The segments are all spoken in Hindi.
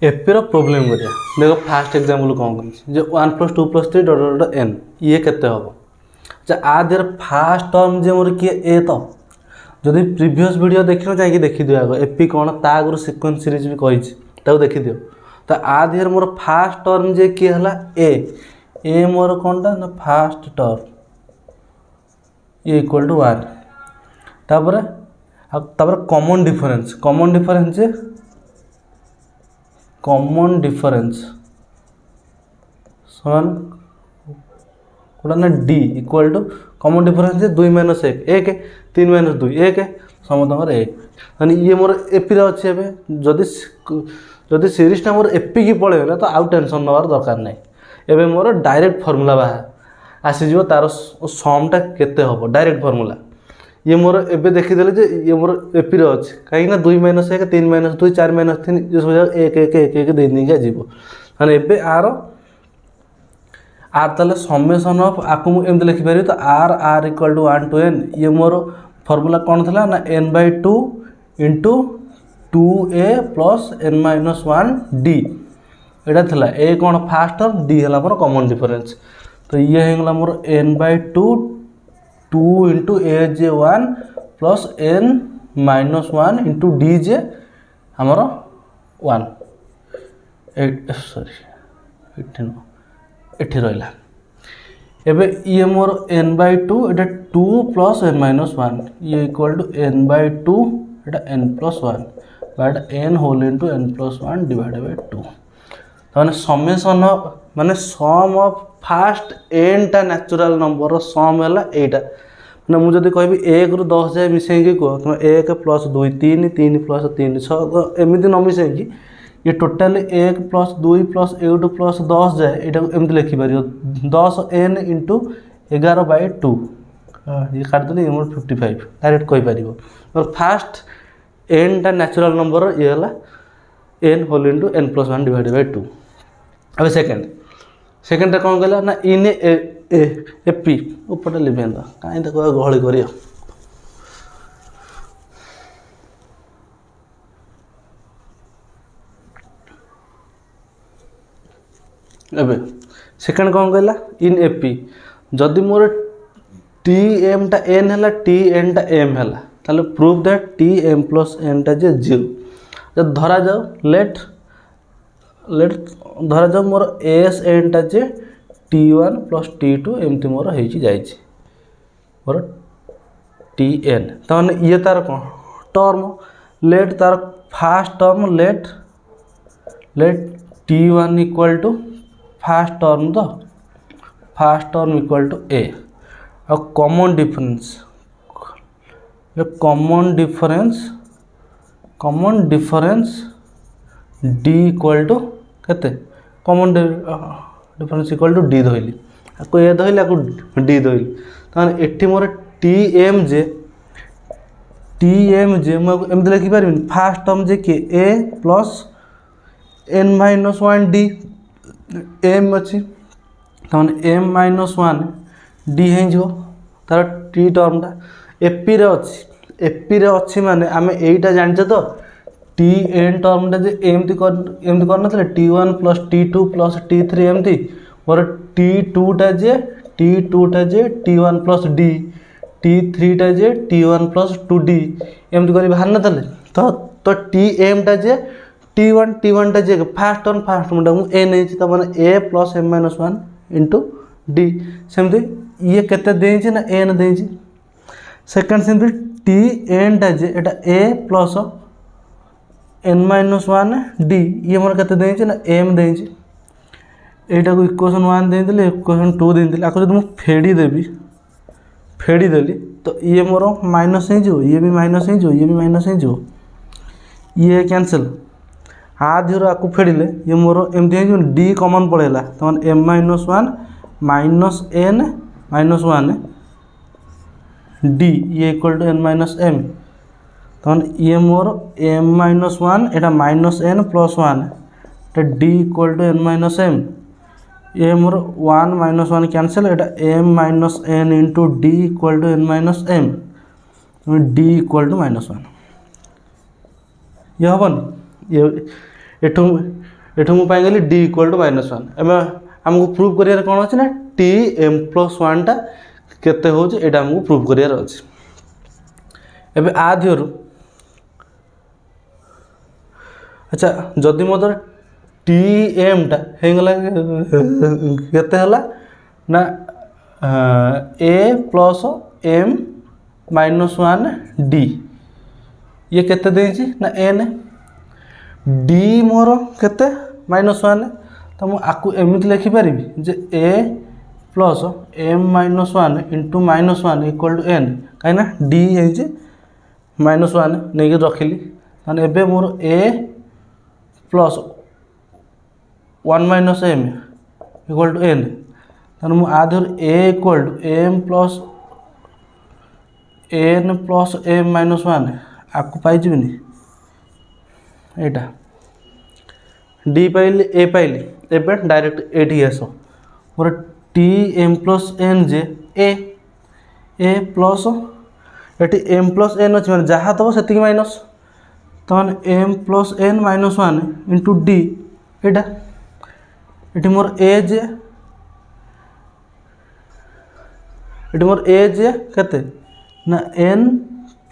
एपी रो प्रॉब्लम करिया देखो फास्ट एग्जांपल कौन कर जे 1 + 2 + 3 डॉट डॉट n ये केते हबो जे आ देर फास्ट टर्म जे मोर किए ए तो जदि प्रीवियस वीडियो देखिनो जाई देखि दियो आगो एपी कोन ता आगु सीक्वेंस सीरीज भी कहिछि ताको देखि दियो तो आ देर मोर फास्ट टर्म जे किए हला ए मोर कोनटा ना first term a equal to 1 तापर कॉमन डिफरेंस समान कोड़ा ना d equal to common difference 2 - 1 1 3 - 2 1 समतंगर 1 माने ये मोर एपी रे अछि एबे जदि सीरीज मोर एपी की पळे ना तो आउ टेंशन नवार दरकार नै एबे मोर डायरेक्ट फार्मूला बा आसी जो तार सम टा केते होबो डायरेक्ट फार्मूला ये मोर एबे देखि देले जे ये मोर एपी रे अछि काहे ना 2 - 1 3 - 2 4 - 3 ये सब 1 1 1 1 दे नि के जीवो माने एबे आर तले समेशन ऑफ आकु एम लिखि पारि तो r equal to 1 to n ये मोर फार्मूला कोन थला ना n/2 * 2a + n - 1 d एटा थला ए कोन फास्ट टर्म d हला मोर कॉमन डिफरेंस तो ये हेगला मोर n/2 2 * aj1 + n - 1 * dj हमर 1 सॉरी एठी रहला एबे ये मोर n/2 एटा 2 + n - 1 ये equal to n/2 Etah n + 1 but n whole into n + 1 divided by 2 माने समेशन माने सम ऑफ फास्ट n टा नेचुरल नंबर रो सम हला एटा ना मु जदी कहबी 1 रु 10 जाय मिसेई के को तो 1 + 2 3 3 + 3 6 एमिति न मिसेई की ये टोटल 1 + 2 + 8 + 10 जाए एटा एमति लिखि पारियो 10n * 11/2 ये काट देले ये मोर 55 डायरेक्ट कहि पारियो और फास्ट n टा नेचुरल नंबर ये हला n whole into n + 1 divided by 2 अब सेकंड टा कोन कहला ना इन एपी ऊपर लिबेंदा काई त गहळी करियो एबे सेकंड कोन कहला इन एपी जदि मोर tm टा n हला tn टा m हला ताले प्रूव दैट tm + n टा जे 0 जब धरा जाओ लेट धरा जाओ मोर sn टा जे t1 + t2 एमती मोर हेची जाईची मोर tn त माने ये तार कोन टर्म लेट तार first term let t1 equal to first term तो first term equal to a और common difference d equal to केते common difference equal to d धइली आको a धइली आको d धइली ताने एठी मोर tm जे म एमते लिखि पारिबिन फास्ट टर्म जे के a + n - 1 d m अछि ताने m - 1 d हे जो तार t टर्म ता एपी रे अछि माने आमे एटा जानछे तो tn टर्म ता जे एमती करनथले t1 + t2 + t3 एमती और t2 टा जे t1 + d t3 टा जे t1 + 2d एमती करी बाहर नथले तो tm टा जे t1 टा जे फास्ट टर्म टा मु a नै छी त माने a + m - 1 * d सेमती ये केते देछि ना n देछि सेकंड सेमती tn टा जे एटा a + n - 1 d ये मोर केते देछि ना m देछि एटा को इक्वेशन 1 दे देले इक्वेशन 2 दे देले आको जब मु फेडी देली तो ये मोर माइनस हे जो ये भी माइनस हे जो ये भी माइनस हे जो ये कैंसिल आ धीरो आको फेडिले ये मोर एमती हे जो d कॉमन पळेला तो m - 1 - n - 1 d ये इक्वल टू n - m तो ये मोर m - 1 एटा -n + 1 तो d equal to n - m ये मोर 1 - 1 कैंसिल एटा m - n * d equal to n - m d equal to -1 ये हबन ये एठू एठू मु पाइगली डी इक्वल टू -1 एम आमको प्रूव करियर कौन अच्छे ना टी एम प्लस 1 टा केते हो एटा हमको प्रूव करियर अच्छे। एबे आ दियरु अच्छा जदि मोर टी एम टा हेगला केते हला ना ए प्लस एम -1 डी ये केते देछि ना एन डी मोर केते -1 तो मु आकु एमिति लिखि परिबि जे a plus m -1 into -1 equal to n कहीं डी है -1 नहीं रखिली ताने एबे मोर a plus 1 - m equal to n ताने मु आधर a equal to m plus n plus m -1 आकु पाई जिबिनी एटा डी पाइली ए पाइली एबे डायरेक्ट एटी आस मोर टी एम प्लस एन जे ए प्लस एटी एम प्लस एन अच्छे मैंने जहाँ दब से माइनस तो m plus n -1 into d एटा ये मोर ए जे ये मोर ए जे केते ना एन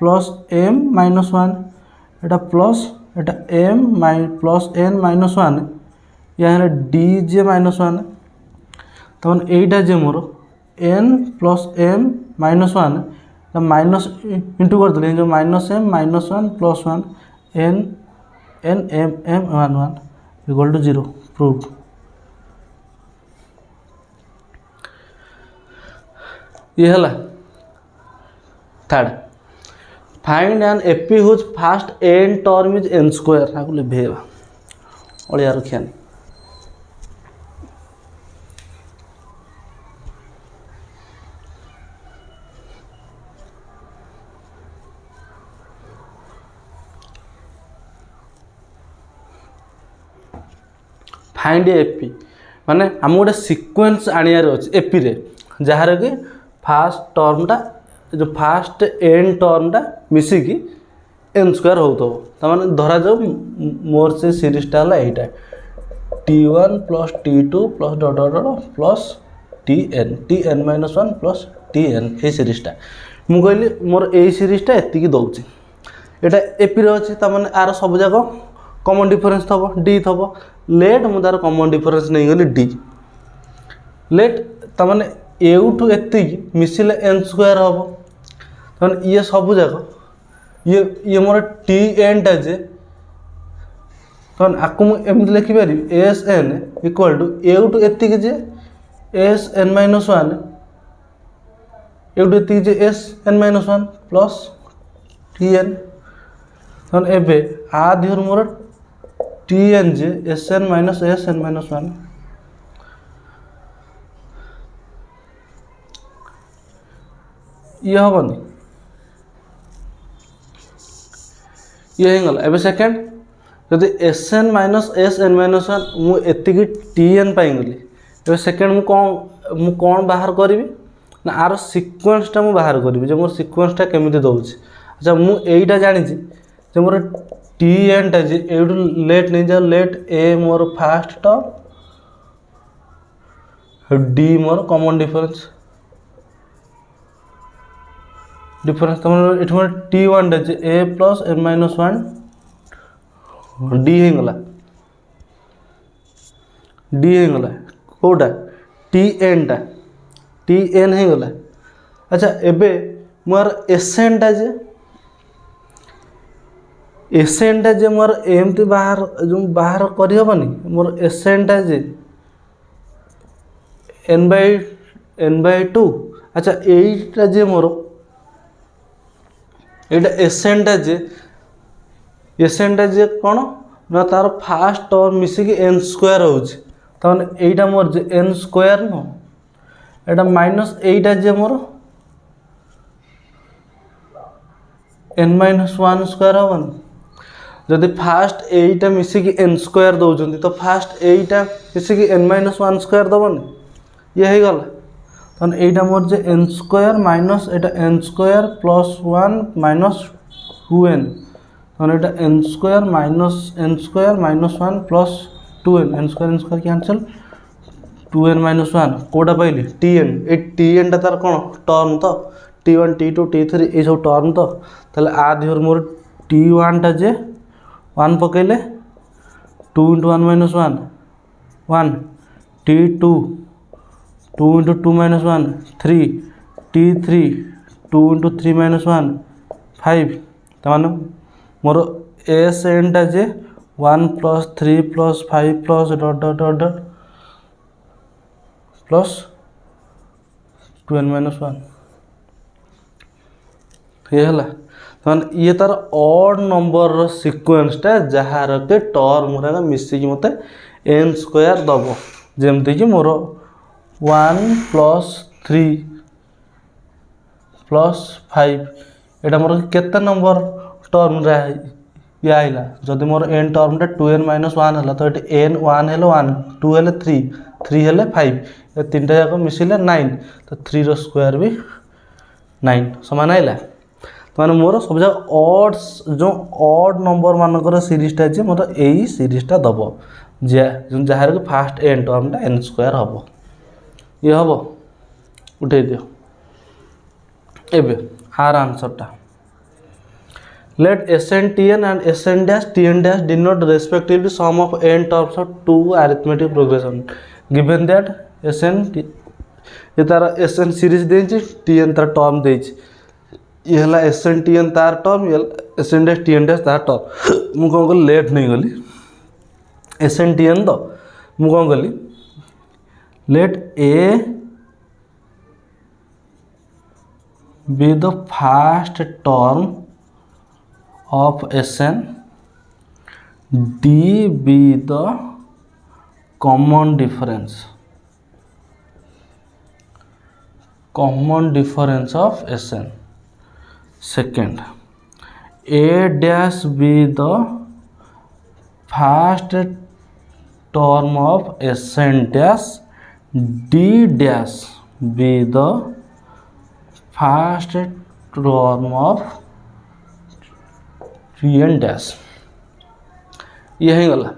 प्लस एम -1 एटा plus iota M plus n -1 यहाँ डी जे -1 तो यहीटा जे मोर n plus m -1 minus into करदे जो -m -1 plus 1 n n m m 1 equal to 0 prove. ये हला third find an AP whose first n term is n square आगु लिभेबा ओलिया रखियानी फाइंड एपी माने आम गोटे सिक्वेन्स आनियार अच्छे एपी रे जार कि फास्ट टर्मटा जो फास्ट एन टर्मटा मिसिकी एन स्क्वायर होता ताने धरा जाओ मोर से सीरीजटा है यहाँ T1 plus T2 plus dot डट प्लस Tn -1 प्लस Tn ये सीरीजटा मु कहली मोर ए सीरीजटा एतिकी दौची एटा एपी रे अच्छे ताने आर सब जाक कॉमन डिफरेंस थब डी थब लेट मु तार कॉमन डिफरेंस नहीं गली डी लेट ताने एठू एतिकी मिसिले एन स्क्वायर हम ताने ये सब जाक ये मोर टी एन टा जे ताने आकु मु एमति लिखि पारि एस एन इक्वल टू एठू एतिकी जे एस एन -1 एठू एतिकी जे S n -1 plus t n ताने एबे आ दिहर मोर टी एन जे S n minus S n -1 ये हेनी ये होगला एबे सेकेंड जदि S n minus S n -1 मुझे टी एन पाइगली एबे सेकेंड मु कौन बाहर करी ना आर सिक्वेन्सटा मु बाहर करी जो मोर सिक्वेन्सटा केमिति दौची। अच्छा मुझा जानी जो मोर टी एन टा जे एठू लेट नहीं जाओ लेट ए मोर फास्ट टर्म डी मोर कॉमन डिफरेंस तुम ये T1 टा जे ए प्लस एम -1 डी होगला कौटा Tn टा Tn होगला। अच्छा एबे मोर एसएन टा जे एसएन टा जे मोर एमती बाहर जो बाहर करी हबनी मोर एसएन टा जे n/2 अच्छा एटा जे मोर एटा एसएन टा जे कौन ना तार फास्ट टर्म मिसिकी एन स्क्वायर होउछि तने एटा मोर जे एन स्क्वायर न एटा माइनस एटा जे मोर n - 1 स्क्वायर हबनी जदि फास्ट एटा मिसिकी एन स्क्वायर दौरान तो फास्ट एटा मिसिकी n - 1 स्क्वायर दबनी ये हो गला तने एटा मोर जे n स्क्वायर माइनस एटा n square plus 1 minus 2n तो ये n square minus 1 plus 2n n square cancel 2n minus 1 कोटा पाइली tn ए tn टा तार कौन टर्म तो t1 t2 t3 ये सब टर्म तो ताले आ दिहर मोर t1 टा जे 1 पकेले 2 × 1 minus 1 1 t2 2 × 2 minus 1 3 t3 2 × 3 minus 1 5 तमाने मोर एस एन टा जे 1 plus 3 plus 5 plus dot dot dot dot plus 2n minus 1 ये हला तमाने ये तार ऑड नंबर सीक्वेंस टा जहार के टर्म गुरा मिसिक मते n स्क्वायर दबो जेमति कि मोर 1 प्लस 3 प्लस 5 एटा मोर केते नंबर टर्म रे ये आइला जदि मोर n टर्म टा 2n माइनस 1 हला तो एटे n 1 हेले 1 2 हेले 3 हेले 5 ये तीनटा जाक मिसिले 9 तो 3 रो स्क्वायर भी 9 समान आइला तो माने मोर सब जगह ऑड्स जो ऑड नंबर मानकर सीरीज टा जे मोर एई सीरीज टा दबो जे जहार के फास्ट n टर्म टा n स्क्वायर हबो ये हबो उठे दियो एबे आर आंसर टा let Sn Tn and Sn dash Tn dash denote respectively sum of n terms of two arithmetic progression given that Sn ये तार Sn सीरीज देछि Tn तार टर्म देछि ये हला Sn Tn तार टर्म ये Sn dash Tn dash तार टर्म मु कोन को लेट नहीं गली Sn Tn तो मु कोन गली let A be the first term of Sn D be the common difference of Sn second A dash be the first term of Sn dash D dash be the first term of Tn dash ये ही गला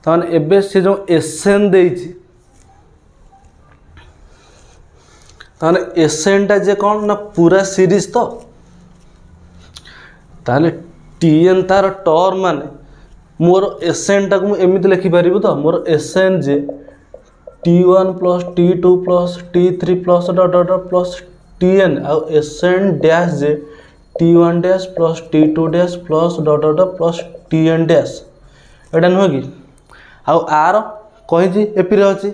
तमान एबे से जो Sn देछि ताने Sn टा जे कोन ना पूरा सीरीज तो ताले Tn तार टर्म माने मोर Sn टा को एमिति लिखि परिबो तो मोर Sn जे t1 plus t2 plus t3 plus dot dot plus Tn आ Sn डैश जे t1 dash plus t2 dash plus dot dot plus Tn dash एटा नुह कि आ आर कहि एपी रे अछि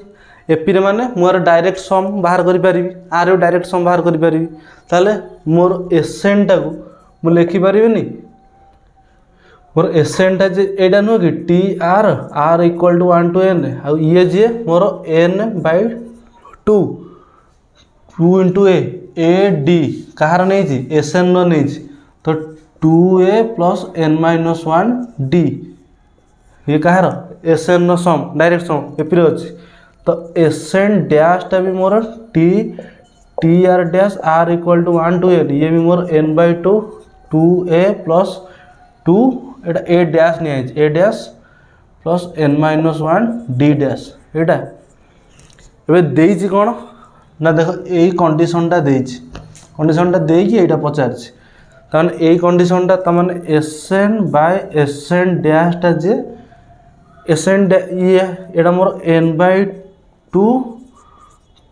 एपी रे माने मोर डायरेक्ट सम बाहर करि परिबी आर डायरेक्ट सम बाहर करि परिबी ताले मोर Sn टा को मु लिखि परिबिनी मोर Sn टा जे एटा नुह कि t r equal to 1 to n आ ये जे मोर n/2 2 into a d कहार नहीं जी Sn नो नहीं जी तो 2a plus n minus 1 d ये कहार Sn नो सम डायरेक्ट सम एपरे अछि तो Sn डैश टा भी मोर t r dash r equal to 1 to n ये भी मोर n/2 2a plus 2 Etah a dash नहीं है a dash plus n minus 1 d dash एटा एबे देई छी कोन ना देखो यही कंडीशन टा देई कि एटा पचार छी तन एही कंडीशन टा तमन Sn by Sn डैश टा जे Sn ये एटा मोर n/2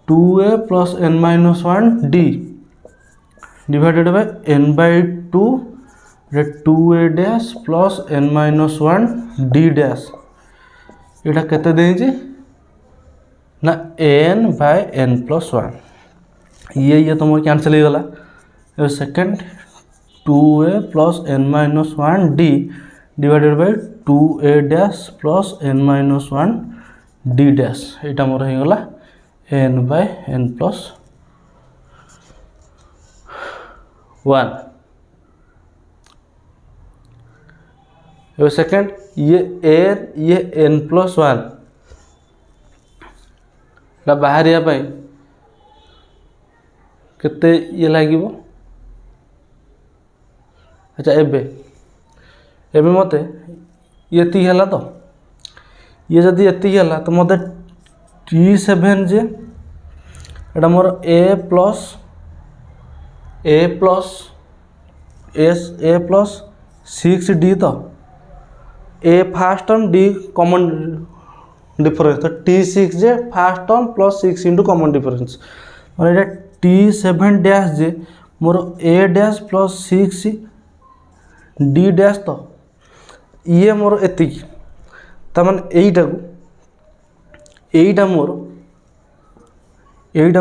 2a plus n minus 1 d divided by n/2 2a dash plus n minus 1 d dash एटा केते देई छी ना n by n plus 1 ये तुम कैंसिल हो गला second 2a plus n minus 1 d divided by 2a dash plus n minus 1 d dash एटा मोर हो गला n by n plus 1 second ये n plus 1 बाहर केते ये लागिबो अच्छा एबे एबे मते ये है तो ये जदि ये तो मते T7 J Etah more a plus 6d तो a first term d common difference तो T6 जे first term plus 6 into common difference माने एटा T7 डैश जे मोर a dash plus 6d dash तो ये मोर एतिकी ताମାନେ एईटा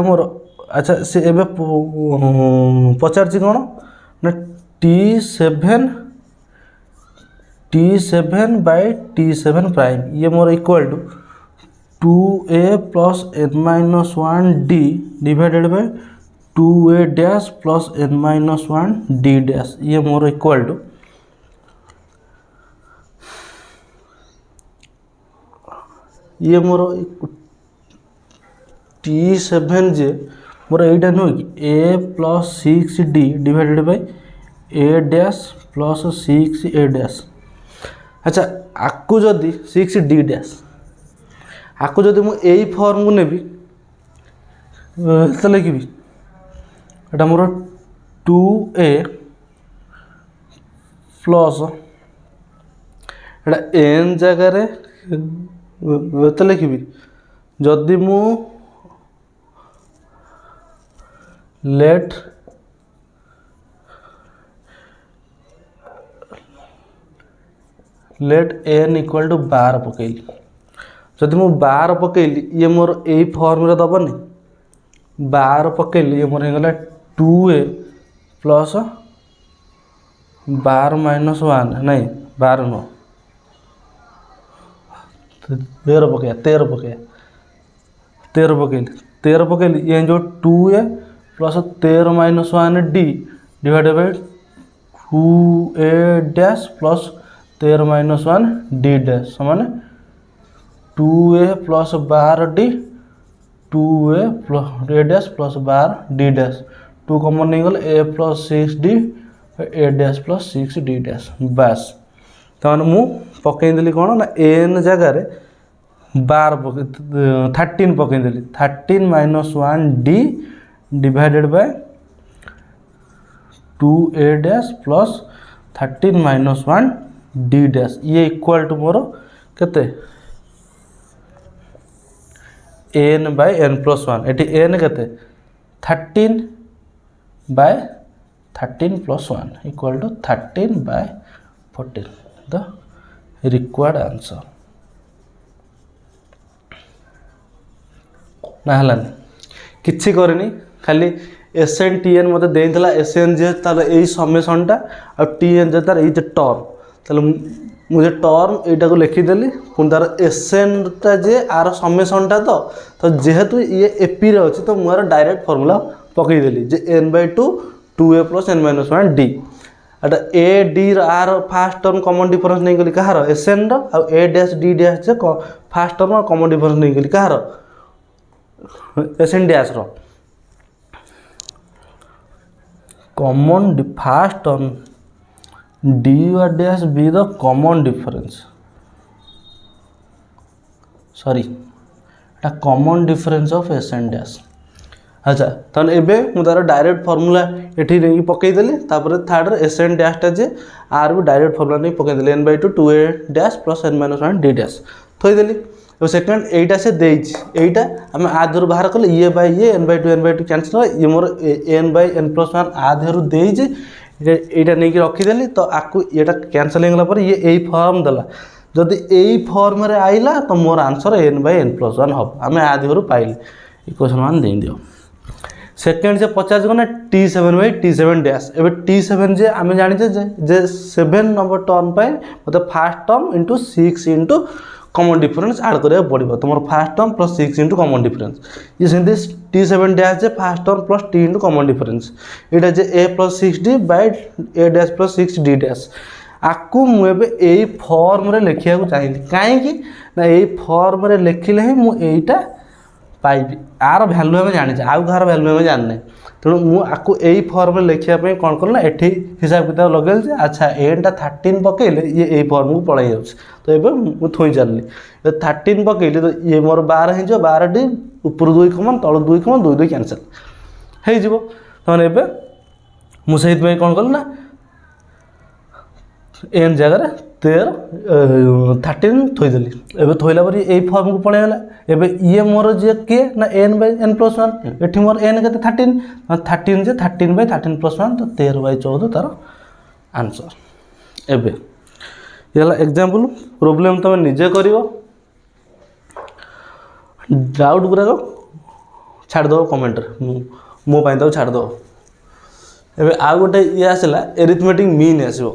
मोर अच्छा से एबे पचार कौन ना T7 बाय T7 प्राइम ये मोर equal to 2a plus n-1d divided by 2a dash plus n-1d dash ये मोर इक्वल टू ये मोर T7 जे मोर एटा नुह कि a plus 6d divided by a dash plus 6a dash अच्छा आकु जदि 6d डैश आकु जदि मु एई फॉर्म को नेबी तो लिखिबी एटा मोर 2a प्लस एटा n जगह रे तो लिखिबी जदि मु लेट n इक्वल टू 12 पकईली जदि मु 12 पकईली ये मोर ए फॉर्म रे दबनी 12 पकईली ये मोर हेगला 2a प्लस 12 माइनस 1 नहीं 12 नो 13 पकईली ये जो 2a plus 13 minus 1d divided by 2a dash plus 13 minus 1d dash समान 2a plus 12d 2a plus a dash plus 12d dash 2 common नहीं गल a plus 6d a dash plus 6d dash बस तमाने मु पकईदेली कौन ना n जगह रे 13 पकईदेली 13 minus 1d divided by 2a dash plus 13 minus 1d dash ये इक्वल टू मोर केते n बाय n प्लस 1 एटी n केते 13 by 13 plus 1 equal to 13 by 14 the required answer ना हलानी किछि करनी खाली SN TN मत देला SN जे तार ए समेसन आ TN जे तार ए टर्म ताले मुझे टर्म एटा को लिखिदेली पुणी तार SN टा जे आर समेसन तो जेहेतु ये एपी रे अछि तो मुझे डायरेक्ट फॉर्मूला पकईदेली जे n/2 2a प्लस n-1d एटा a d are first term common difference नहीं गली कहार SN रो आ a डैश d डैश जे फास्ट टर्म कॉमन डिफरेंस नहीं गली कहार SN डैश रो कॉमन फास्ट टर्म d और dash be the common difference sorry एटा common difference of SN dash अच्छा तहन एबे मु तार डायरेक्ट फार्मूला एठी नहीं पकईदेली तापर थर्ड SN डैश टा जे आर भी डायरेक्ट फार्मूला नहीं पकईदेली n/2 2a dash plus n-1d dash थोईदेली और सेकंड एटा से देइछ एटा हम आधर बाहर कले ये बाय ये n/2 कैंसिल ये मोर n/n प्लस 1 आधर देइछ एटा नहीं कि रखिदेली तो आकु एटा कैंसिल हो गला पर ये एई फॉर्म दला जदि एई फॉर्म रे आइला तो मोर आंसर n/n प्लस 1 हम हमें आधर पाइले इक्वेशन मान दे दियो सेकेंड से 50 को ना T7 डैश एबे T7 जे आमे जानि जे 7 नंबर टर्म पाए मतलब first term into 6 into common difference add करिया पड़िबो तुमर first term plus 6 into common difference ये सेंते T7 डैश जे first term plus t into common difference एटा जे a plus 6d by a dash plus 6d dash आकु मु एबे एई फॉर्म रे लिखिया को चाहिली काहे कि ना एई फॉर्म रे लिखिले ही मु एईटा पाइबी आर भैल्यू आम जाने आउ कहार भैल्यू आम जाने तेणु मुझे यही फर्म लिखापी कौन कल ना ये हिसाब किताब लगे अच्छा एनटा 13 पकईले ये फर्म को पलि जाऊँ तो ये मुझे थोई चलनी 13 पकईली तो ये मोर 12 हो 12 ऊपर 2 कमन तल 2 कमन 2 2 कैनसल हो तो मुझे कौन कल ना एन जगह 13 थोदेली एवं थोला पर यही फर्म को पलैगला एवं ये मोर जी किए ना एन बै एन प्लस 1 ये मोर एन के 13 जे 13 बै 13 प्लस 1 तो 13 बै 14 तार आंसर एवं ये एग्जांपल प्रॉब्लम तुम निजे कर डाउट गुराक छाड़द कमेंट मो तो छाड़द एवं आउ गोटे ये आसला एरिथमेटिक मीन आसो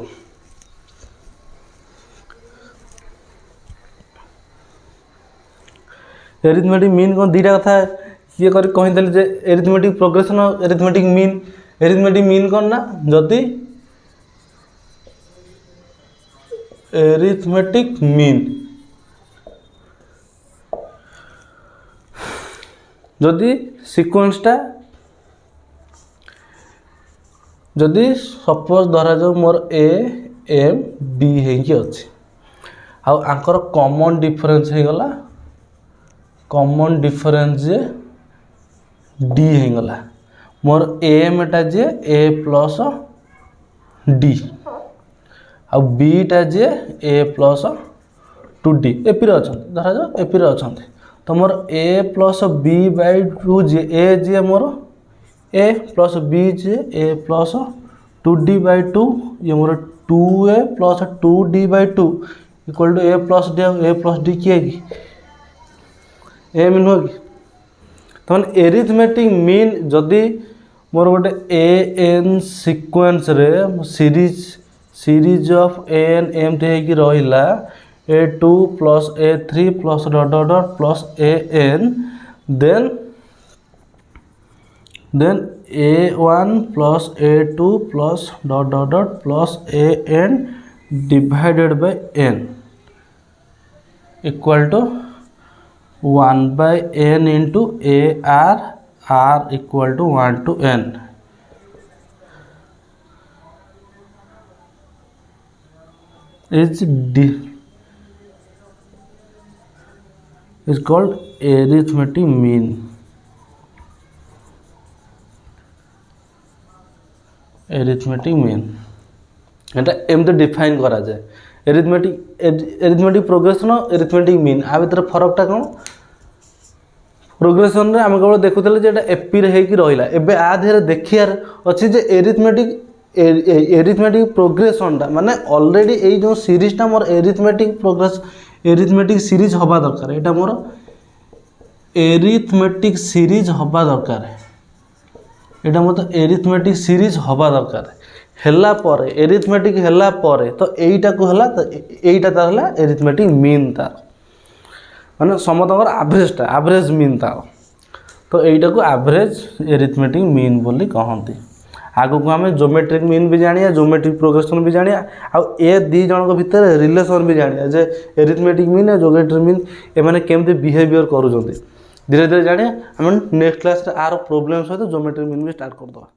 एरिथमेटिक मीन कौन दीटा कथा ये कहीदेली जे एरिथमेटिक प्रोग्रेसन एरिथमेटिक मीन कौन ना जदि एरिथमेटिक मीन जदि सीक्वेंसटा जदि सपोज धरा जाओ मोर ए एम बी होगी अच्छे आंकर कॉमन डिफरेंस हो गला कॉमन डिफरेंस जे डी हो गला मोर एम टा जे ए प्लस डी आ बीटा जे ए प्लस 2d एपी अच्छा धरा जाओ एपी अच्छा तो मोर ए प्लस बी बाय 2 जे ए जे मोर ए प्लस बी जे ए प्लस 2d बाय 2 ये मोर 2a plus 2d by 2 equal to a plus d किए कि एम नुह कि तो एरिथमेटिक मीन जदि मोर गोटे ए एन सीक्वेंस रे series of a n m t रहा A2 plus A3 plus dot dot dot plus AN then A1 plus A2 plus dot dot dot plus AN divided by n equal to 1 by n into AR R equal to 1 to n is called arithmetic mean. arithmetic mean Etah एमते define करा जाए एरिथमेटिक प्रोग्रेसन एरिथमेटिक मीन आ भीतर फरकटा कौन प्रोग्रेसन रे आम केवल देखुले जे एपी रे हेकी रहिला एबे आ देहरे देखियार अछि जे एरिथमेटिक प्रोग्रेसन टा माने ऑलरेडी एई जो सीरीज टा मोर एरिथमेटिक सीरीज हवा दरकार एटा मोर एरिथमेटिक सीरीज हवा दरकार एटा मोर एरिथमेटिक सीरीज हवा दरकार हेला पर एरिथमेटिक हेला पर तो एईटा को हला तो एईटा तार हला एरिथमेटिक मीन तार माने समतकर एवरेज मीन तार तो एईटा को एवरेज एरिथमेटिक मीन बोली कहंती आगु को आम ज्योमेट्रिक मीन भी जानिया ज्योमेट्रिक प्रोग्रेसन भी जानिया आ ए दी जन भितर रिलेशन भी जानिया जे एरिथमेटिक मीन और ज्योमेट्रिक मीन एमाने केमते बिहेवियर करूछंती धीरे धीरे जानिया हम नेक्स्ट क्लास रे आर प्रॉब्लम सहित ज्योमेट्रिक मीन भी स्टार्ट कर दो।